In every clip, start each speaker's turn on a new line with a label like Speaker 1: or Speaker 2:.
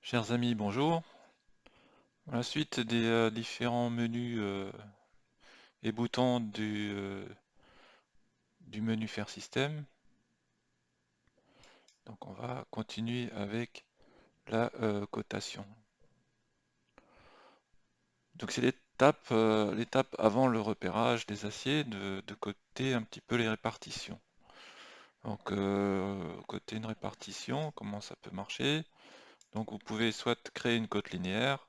Speaker 1: Chers amis, bonjour. À la suite des différents menus et boutons du menu Faire Système, donc on va continuer avec la cotation. Donc c'est l'étape avant le repérage des aciers de coter un petit peu les répartitions. Donc coter une répartition, comment ça peut marcher? Donc vous pouvez soit créer une cote linéaire,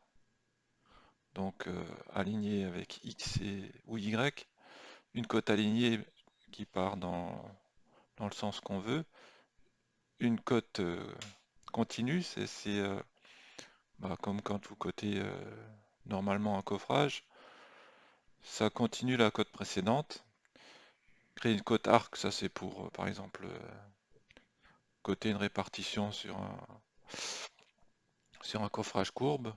Speaker 1: donc alignée avec X ou Y, une cote alignée qui part dans le sens qu'on veut. Une cote continue, c'est comme quand vous cotez normalement un coffrage, ça continue la cote précédente. Créer une cote arc, ça c'est pour par exemple coter une répartition sur un coffrage courbe.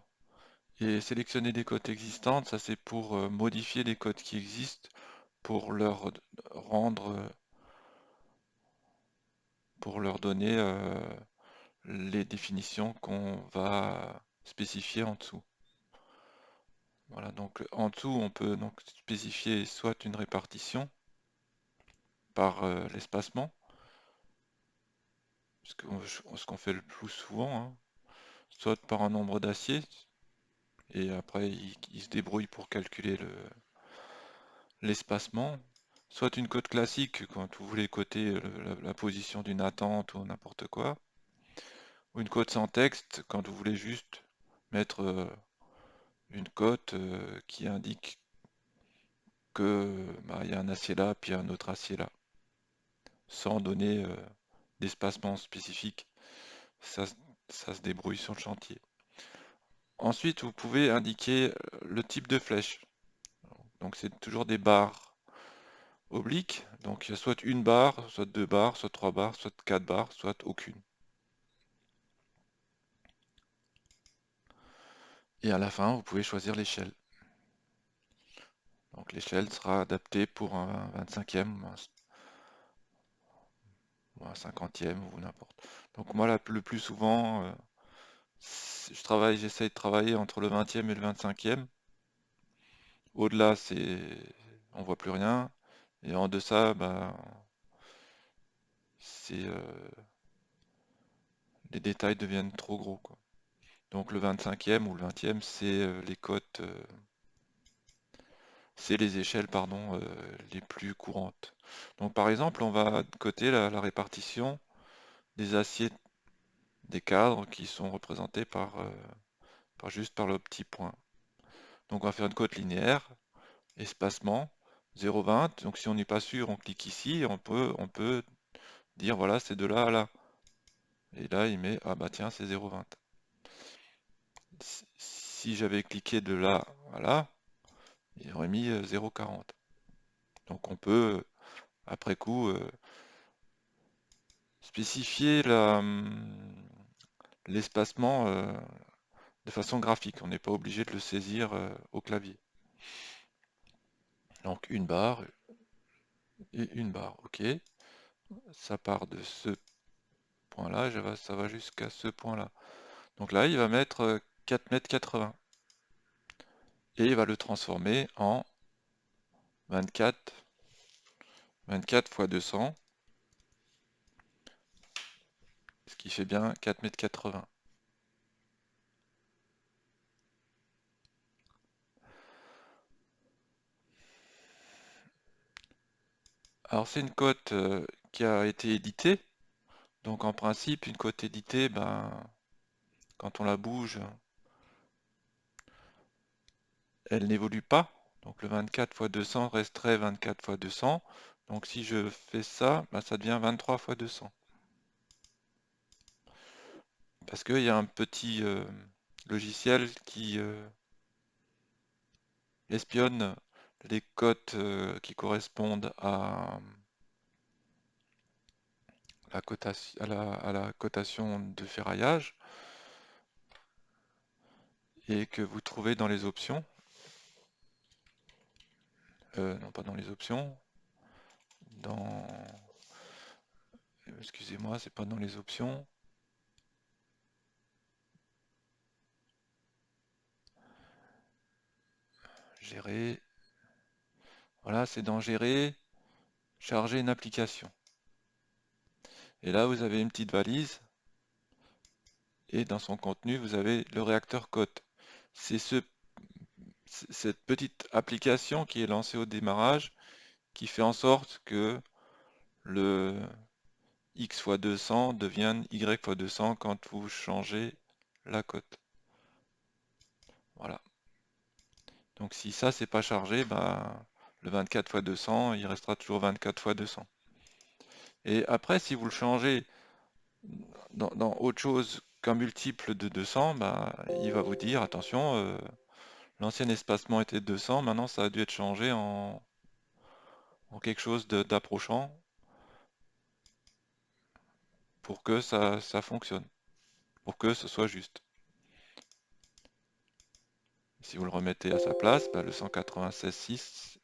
Speaker 1: Et sélectionner des cotes existantes, ça c'est pour modifier les cotes qui existent pour rendre, pour leur donner les définitions qu'on va spécifier en dessous. Voilà, donc en dessous, on peut donc spécifier soit une répartition par l'espacement, ce qu'on fait le plus souvent, hein, soit par un nombre d'aciers, et après il se débrouille pour calculer l'espacement, soit une cote classique quand vous voulez coter la position d'une attente ou n'importe quoi, ou une cote sans texte quand vous voulez juste mettre une cote qui indique que il y a un acier là, puis un autre acier là, sans donner d'espacement spécifique. Ça, ça se débrouille sur le chantier. Ensuite, vous pouvez indiquer le type de flèche. Donc c'est toujours des barres obliques. Donc il y a soit une barre, soit deux barres, soit trois barres, soit quatre barres, soit aucune. Et à la fin, vous pouvez choisir l'échelle. Donc l'échelle sera adaptée pour un 25e, ou un 50e ou n'importe. Donc moi, le plus souvent, j'essaye de travailler entre le 20e et le 25e. Au-delà, on voit plus rien. Et en deçà, c'est, les détails deviennent trop gros, quoi. Donc le 25e ou le 20e, c'est les échelles, pardon, les plus courantes. Donc par exemple, on va coter la répartition des aciers des cadres qui sont représentés juste par le petit point. Donc on va faire une cote linéaire, espacement 0,20. Donc si on n'est pas sûr, on clique ici et on peut dire voilà, c'est de là à là. Et là, il met ah bah tiens, c'est 0,20. Si j'avais cliqué de là à là, il aurait mis 0,40. Donc on peut, après coup, spécifier l'espacement de façon graphique. On n'est pas obligé de le saisir au clavier. Donc une barre et une barre, ok. Ça part de ce point-là, ça va jusqu'à ce point-là. Donc là, il va mettre 4,80 m et il va le transformer en 24, 24 fois 200, ce qui fait bien 4,80 m. Alors c'est une cote qui a été éditée, donc en principe une cote éditée, quand on la bouge, elle n'évolue pas. Donc le 24 fois 200 resterait 24 fois 200. Donc si je fais ça, ça devient 23 fois 200. Parce qu'il y a un petit logiciel qui espionne les cotes qui correspondent à la cotation de ferraillage et que vous trouvez dans les options. Non, pas dans les options. Dans... Excusez-moi, c'est pas dans les options. gérer. Voilà, c'est dans gérer, charger une application. Et là, vous avez une petite valise. Et dans son contenu, vous avez le réacteur cote. C'est cette petite application qui est lancée au démarrage qui fait en sorte que le x fois 200 devienne y fois 200 quand vous changez la cote. Voilà. Donc si ça c'est pas chargé, bah, le 24 fois 200, il restera toujours 24 fois 200. Et après, si vous le changez dans autre chose qu'un multiple de 200, bah, il va vous dire, attention, l'ancien espacement était de 200, maintenant ça a dû être changé en quelque chose d'approchant pour que ça fonctionne, pour que ce soit juste. Si vous le remettez à sa place, bah, le 196,6,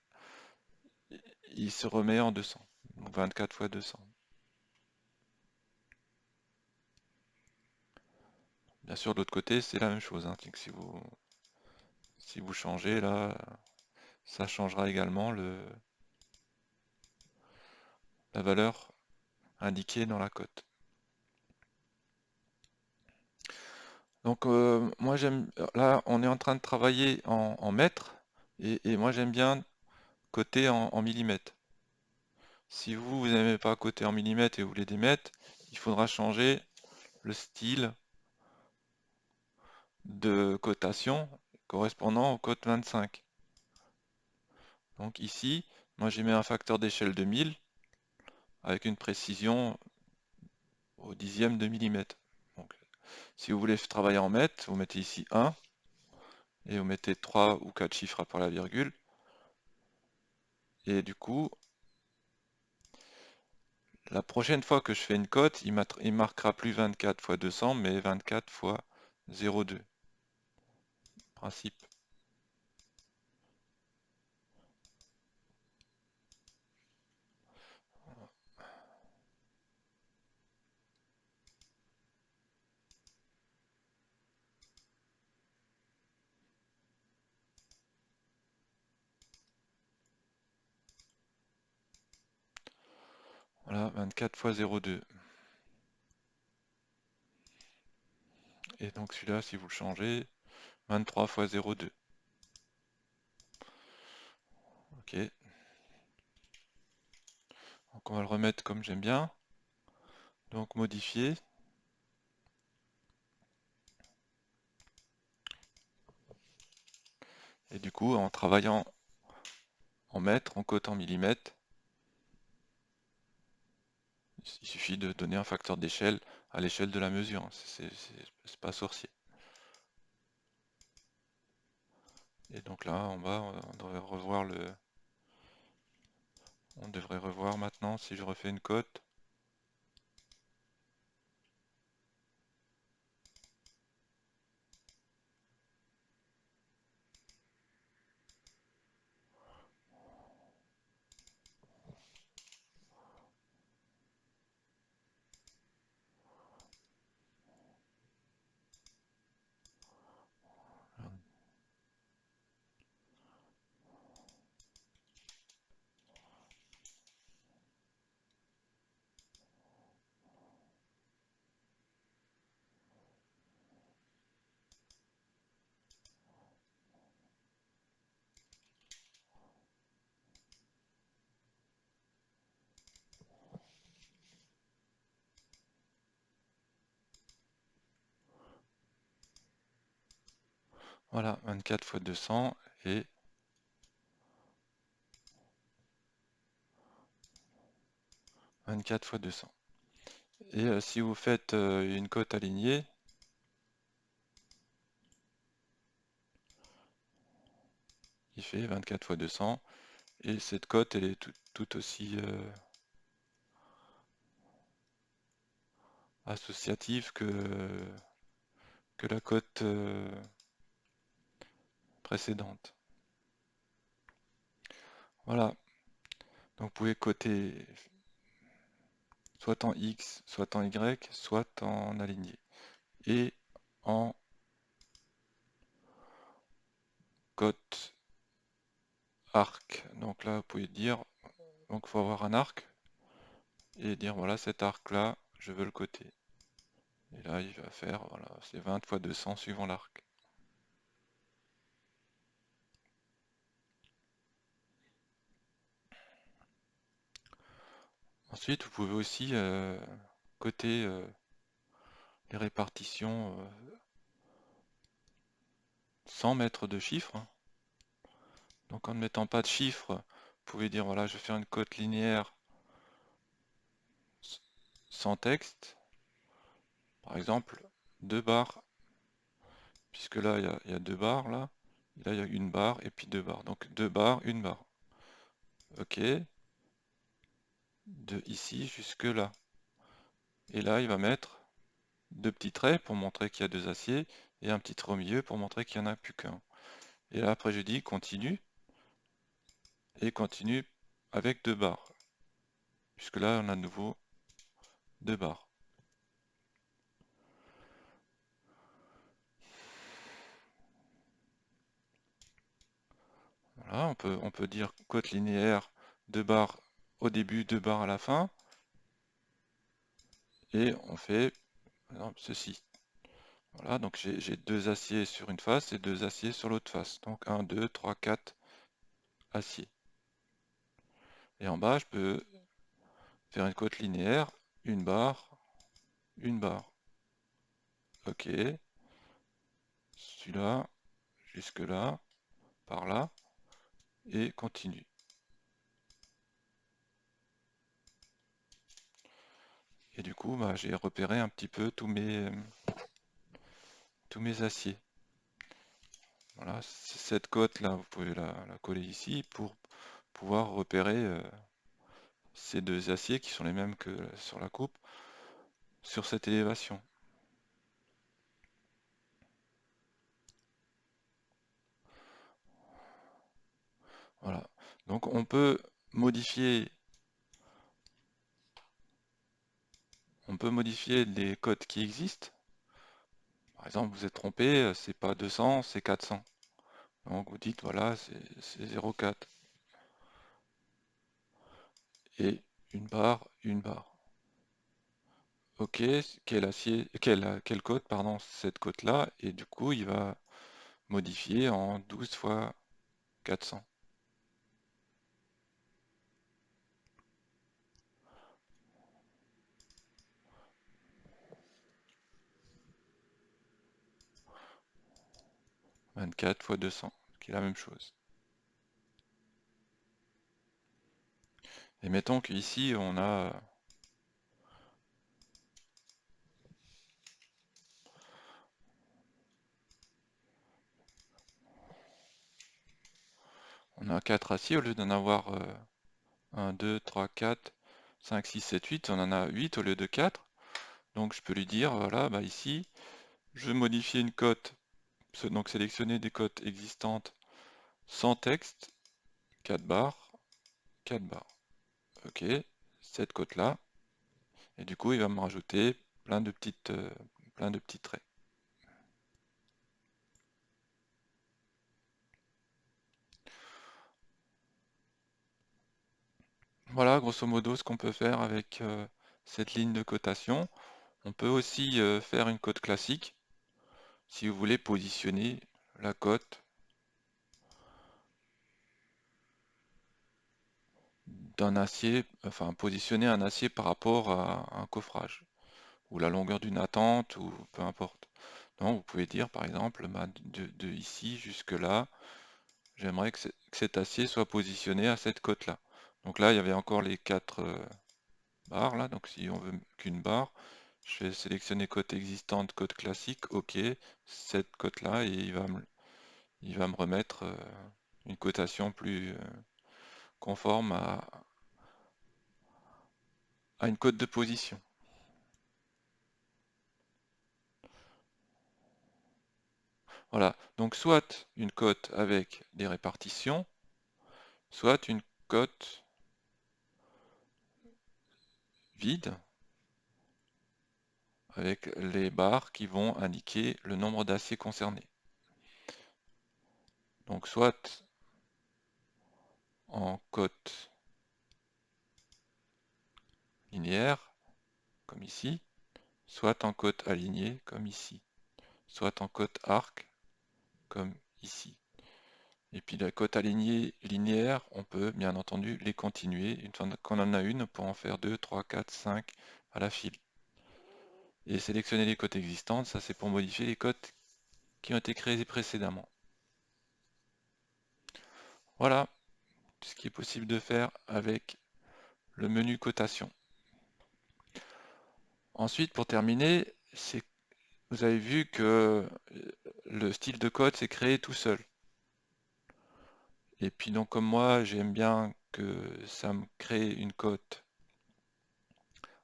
Speaker 1: il se remet en 200, donc 24 fois 200. Bien sûr, de l'autre côté, c'est la même chose, hein. Si vous changez là, ça changera également la valeur indiquée dans la cote. Donc moi là on est en train de travailler en mètres et moi j'aime bien coter en millimètres. Si vous n'aimez pas coter en millimètres et vous voulez des mètres, il faudra changer le style de cotation correspondant au code 25. Donc ici, moi j'ai mis un facteur d'échelle de 1000 avec une précision au dixième de millimètre. Donc, si vous voulez travailler en mètres, vous mettez ici 1 et vous mettez 3 ou 4 chiffres après la virgule. Et du coup, la prochaine fois que je fais une cote, il marquera plus 24 fois 200, mais 24 fois 0,2. Principe. Voilà, 24 fois 0,2. Et donc celui-là, si vous le changez, 23 fois 0,2. Ok. Donc on va le remettre comme j'aime bien. Donc modifier. Et du coup, en travaillant en mètres, en cote en millimètres, il suffit de donner un facteur d'échelle à l'échelle de la mesure. C'est pas sorcier. Et donc là, en bas, on devrait revoir maintenant si je refais une cote. Voilà, 24 fois 200 et 24 fois 200. Et si vous faites une cote alignée, il fait 24 fois 200. Et cette cote, elle est tout aussi associative que la cote précédente. Voilà, donc vous pouvez coter soit en X, soit en Y, soit en aligné. Et en cote arc. Donc là, vous pouvez dire, donc il faut avoir un arc et dire voilà, cet arc-là, je veux le coter. Et là, il va faire, voilà, c'est 20 fois 200 suivant l'arc. Ensuite, vous pouvez aussi coter les répartitions sans mettre de chiffres, hein. Donc en ne mettant pas de chiffres, vous pouvez dire voilà, je vais faire une cote linéaire sans texte. Par exemple, 2 barres, puisque là il y a 2 barres là, et là il y a une barre et puis 2 barres. Donc 2 barres, une barre. Ok, de ici jusque là. Et là il va mettre 2 petits traits pour montrer qu'il y a 2 aciers et un petit trait au milieu pour montrer qu'il n'y en a plus qu'un. Et là après je dis continue et continue avec 2 barres, puisque là on a de nouveau 2 barres. Voilà, on peut dire cote linéaire, 2 barres au début, 2 barres à la fin, et on fait par exemple ceci. Voilà, donc j'ai 2 aciers sur une face et 2 aciers sur l'autre face. Donc 1, 2, 3, 4 aciers. Et en bas, je peux faire une cote linéaire, une barre, une barre. Ok, celui-là, jusque là, par là, et continue. Et du coup, bah, j'ai repéré un petit peu tous mes aciers. Voilà, cette cote-là, vous pouvez la coller ici pour pouvoir repérer ces 2 aciers qui sont les mêmes que sur la coupe, sur cette élévation. Voilà. Donc on peut modifier les codes qui existent. Par exemple, vous êtes trompé, c'est pas 200, c'est 400. Donc vous dites voilà, c'est 0,4. Et une barre, une barre. Ok, quel acier, quelle cote, pardon, cette cote-là, et du coup il va modifier en 12 fois 400. « 24 fois 200, qui est la même chose. Et mettons qu'ici on a 4 aciers au lieu d'en avoir 1, 2, 3, 4, 5, 6, 7, 8, on en a 8 au lieu de 4. Donc je peux lui dire, voilà, bah ici, je veux modifier une cote, donc sélectionner des cotes existantes sans texte, 4 barres, 4 barres. Ok, cette cote-là, et du coup il va me rajouter plein de petits traits. Voilà grosso modo ce qu'on peut faire avec cette ligne de cotation. On peut aussi faire une cote classique, si vous voulez positionner la cote d'un acier, enfin positionner un acier par rapport à un coffrage, ou la longueur d'une attente, ou peu importe. Donc vous pouvez dire par exemple, bah, de ici jusque là, j'aimerais que cet acier soit positionné à cette cote-là. Donc là, il y avait encore les 4 barres là, donc si on veut qu'une barre, je vais sélectionner cote existante, cote classique, ok, cette cote-là, et il va me remettre une cotation plus conforme à une cote de position. Voilà, donc soit une cote avec des répartitions, soit une cote vide avec les barres qui vont indiquer le nombre d'aciers concernés. Donc soit en cote linéaire, comme ici, soit en cote alignée, comme ici, soit en cote arc, comme ici. Et puis la cote alignée linéaire, on peut bien entendu les continuer. Une fois qu'on en a une, on peut en faire 2, 3, 4, 5 à la file. Et sélectionner les cotes existantes, ça c'est pour modifier les cotes qui ont été créées précédemment. Voilà ce qui est possible de faire avec le menu cotation. Ensuite, pour terminer, vous avez vu que le style de code s'est créé tout seul. Et puis donc comme moi, j'aime bien que ça me crée une cote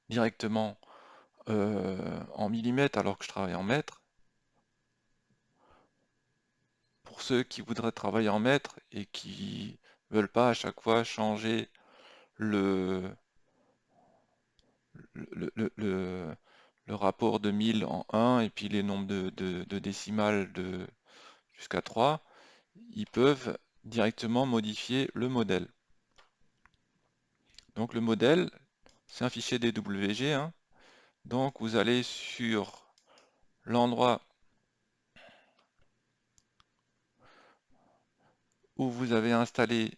Speaker 1: directement en millimètres alors que je travaille en mètres. Pour ceux qui voudraient travailler en mètres et qui veulent pas à chaque fois changer le, le rapport de 1000 en 1 et puis les nombres de décimales jusqu'à 3, ils peuvent directement modifier le modèle. Donc le modèle, c'est un fichier DWG, hein. Donc vous allez sur l'endroit où vous avez installé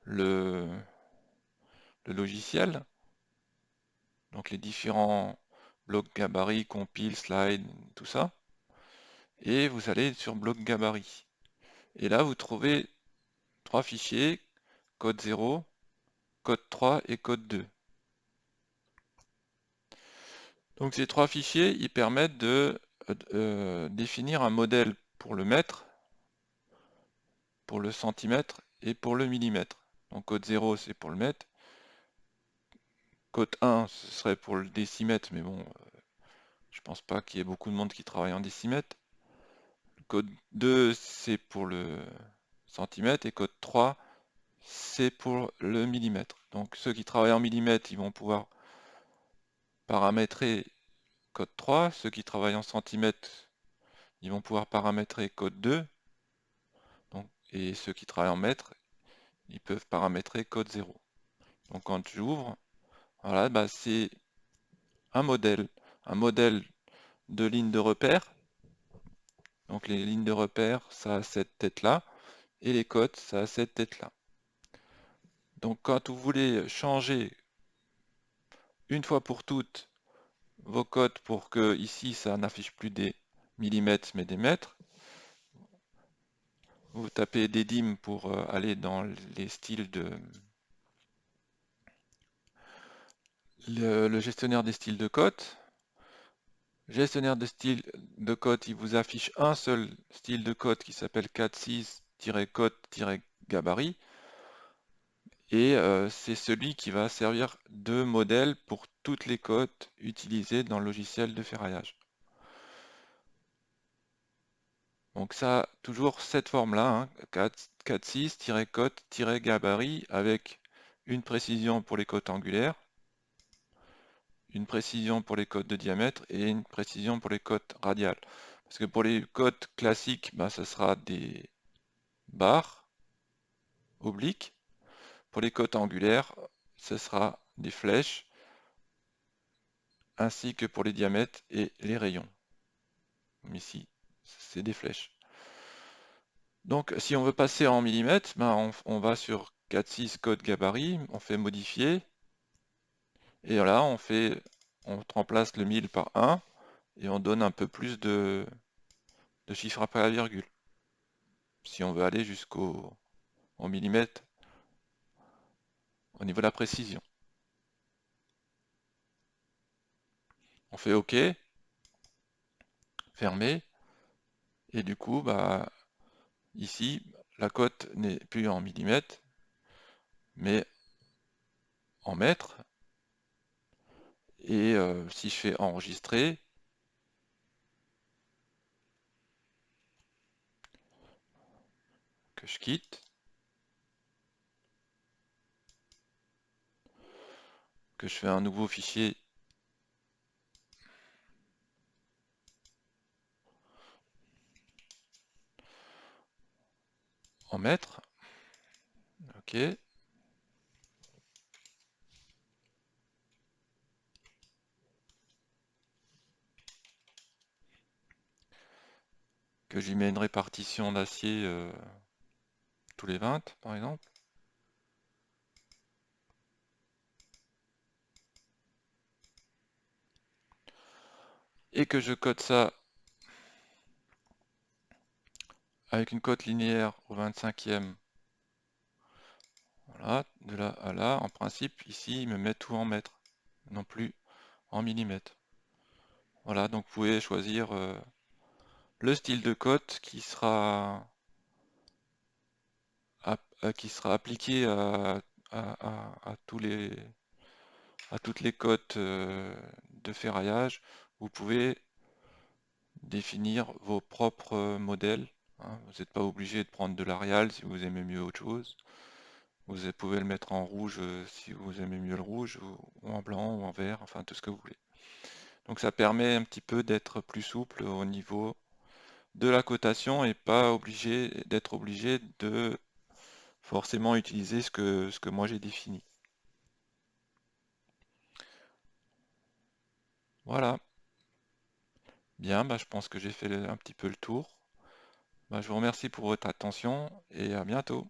Speaker 1: le logiciel, donc les différents blocs gabarit, compile, slide, tout ça, et vous allez sur bloc gabarit. Et là vous trouvez trois fichiers, code 0, code 3 et code 2. Donc ces trois fichiers, ils permettent de définir un modèle pour le mètre, pour le centimètre et pour le millimètre. Donc code 0 c'est pour le mètre, code 1 ce serait pour le décimètre, mais bon, je pense pas qu'il y ait beaucoup de monde qui travaille en décimètre. Code 2 c'est pour le centimètre et code 3 c'est pour le millimètre. Donc ceux qui travaillent en millimètre, ils vont pouvoir paramétrer code 3, ceux qui travaillent en centimètres, ils vont pouvoir paramétrer code 2, donc, et ceux qui travaillent en mètres, ils peuvent paramétrer code 0. Donc quand j'ouvre, voilà, bah c'est un modèle de ligne de repère. Donc les lignes de repère, ça a cette tête-là, et les codes, ça a cette tête-là. Donc quand vous voulez changer une fois pour toutes vos codes pour que ici ça n'affiche plus des millimètres mais des mètres, vous tapez des dim pour aller dans les styles le gestionnaire des styles de code. Gestionnaire de style de code, il vous affiche un seul style de code qui s'appelle 46-code-gabarit et c'est celui qui va servir de modèle pour toutes les codes utilisées dans le logiciel de ferraillage. Donc ça, toujours cette forme-là, hein, 46-code-gabarit avec une précision pour les codes angulaires, une précision pour les codes de diamètre et une précision pour les codes radiales. Parce que pour les codes classiques, ben, ce sera des barres obliques. Pour les codes angulaires, ce sera des flèches, ainsi que pour les diamètres et les rayons. Comme ici, c'est des flèches. Donc si on veut passer en millimètres, ben, on va sur 4.6 code gabarit, on fait modifier, et là on remplace le 1000 par 1, et on donne un peu plus de chiffres après la virgule. Si on veut aller jusqu'au millimètre au niveau de la précision. On fait OK, fermer, et du coup, bah, ici, la cote n'est plus en millimètres, mais en mètres. Et si je fais enregistrer, que je quitte, que je fais un nouveau fichier en mètres. Ok. Que j'y mets une répartition d'acier tous les 20 par exemple. Et que je code ça avec une cote linéaire au 25e. Voilà, de là à là. En principe, ici, il me met tout en mètres, non plus en millimètres. Voilà, donc vous pouvez choisir le style de cote qui sera appliqué à à toutes les cotes de ferraillage. Vous pouvez définir vos propres modèles, hein. Vous n'êtes pas obligé de prendre de l'Arial si vous aimez mieux autre chose. Vous pouvez le mettre en rouge si vous aimez mieux le rouge, ou en blanc, ou en vert, enfin tout ce que vous voulez. Donc ça permet un petit peu d'être plus souple au niveau de la cotation et pas obligé d'être obligé de forcément utiliser ce que moi j'ai défini. Voilà, bien, bah, je pense que j'ai fait un petit peu le tour. Bah, je vous remercie pour votre attention et à bientôt.